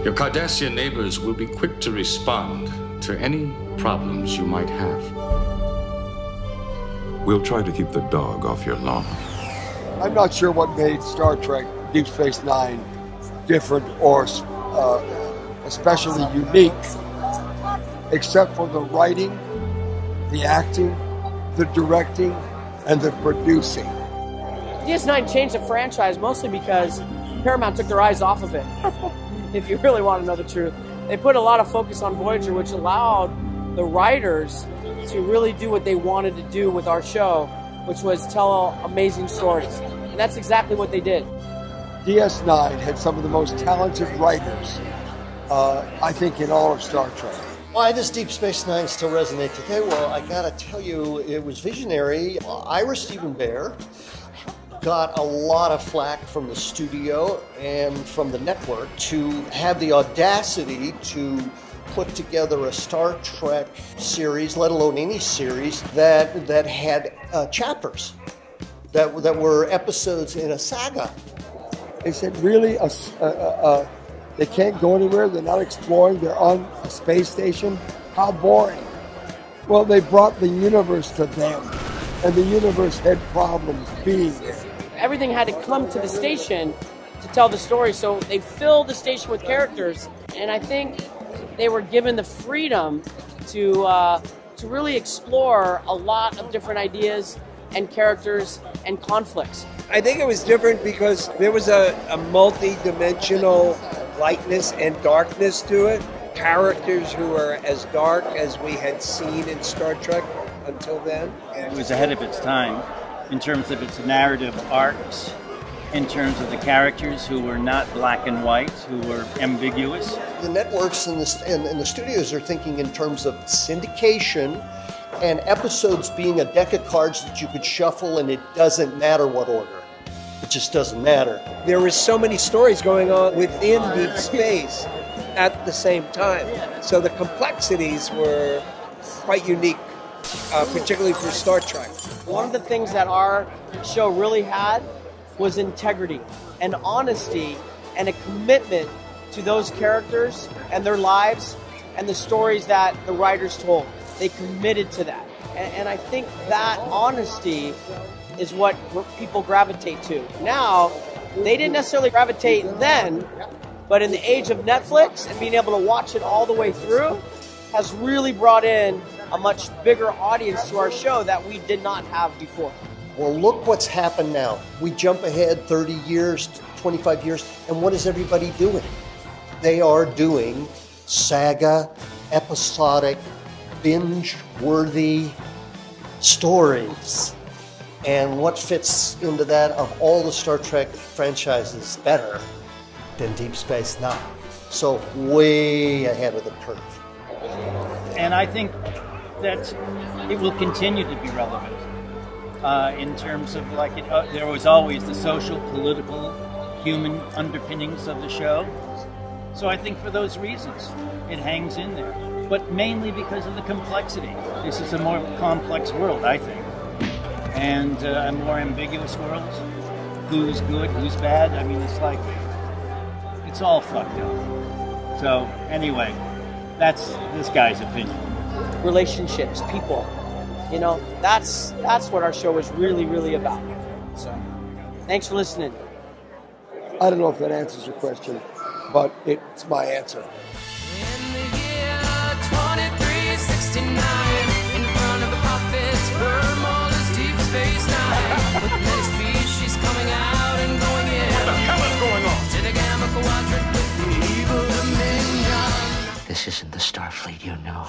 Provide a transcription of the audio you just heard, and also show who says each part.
Speaker 1: Your Cardassian neighbors will be quick to respond to any problems you might have.
Speaker 2: We'll try to keep the dog off your lawn.
Speaker 3: I'm not sure what made Star Trek Deep Space Nine different or especially unique, except for the writing, the acting, the directing, and the producing.
Speaker 4: DS9 changed the franchise mostly because Paramount took their eyes off of it. If you really want to know the truth, they put a lot of focus on Voyager, which allowed the writers to really do what they wanted to do with our show, which was tell amazing stories. And that's exactly what they did.
Speaker 3: DS9 had some of the most talented writers, I think, in all of Star Trek.
Speaker 5: Why does Deep Space Nine still resonate today? Well, I gotta tell you, it was visionary. Ira Stephen Bear got a lot of flack from the studio and from the network to have the audacity to put together a Star Trek series, let alone any series, that had chapters, that were episodes in a saga.
Speaker 3: They said, really, they can't go anywhere, they're not exploring, they're on a space station? How boring. Well, they brought the universe to them, and the universe had problems being there.
Speaker 4: Everything had to come to the station to tell the story, so they filled the station with characters, and I think they were given the freedom to really explore a lot of different ideas and characters and conflicts.
Speaker 6: I think it was different because there was a multi-dimensional lightness and darkness to it. Characters who were as dark as we had seen in Star Trek until then.
Speaker 7: It was ahead of its time in terms of its narrative arcs, in terms of the characters who were not black and white, who were ambiguous.
Speaker 5: The networks and the studios are thinking in terms of syndication and episodes being a deck of cards that you could shuffle, and it doesn't matter what order. It just doesn't matter.
Speaker 6: There were so many stories going on within deep space at the same time. So the complexities were quite unique, particularly for Star Trek.
Speaker 4: One of the things that our show really had was integrity and honesty and a commitment to those characters and their lives and the stories that the writers told. They committed to that. And I think that honesty is what people gravitate to. Now, they didn't necessarily gravitate then, but in the age of Netflix and being able to watch it all the way through has really brought in a much bigger audience to our show that we did not have before.
Speaker 5: Well, look what's happened now. We jump ahead 30 years, 25 years, and what is everybody doing? They are doing saga, episodic, binge-worthy stories. And what fits into that of all the Star Trek franchises better than Deep Space Nine? So way ahead of the curve.
Speaker 7: And I think that it will continue to be relevant in terms of there was always the social, political, human underpinnings of the show. So I think for those reasons, it hangs in there. But mainly because of the complexity. This is a more complex world, I think. And a more ambiguous world. Who's good, who's bad. I mean, it's all fucked up. So, anyway, that's this guy's opinion.
Speaker 4: Relationships, people. You know, that's what our show is really, really about. So, thanks for listening.
Speaker 3: I don't know if that answers your question, but it's my answer.
Speaker 8: In the year 2369, in front of the puppets, wormhole is Deep Space Nine, with many species coming out and going in.
Speaker 1: What the hell is going on?
Speaker 8: To the Gamma Quadrant with the evil dominion.
Speaker 9: This isn't the Starfleet you know.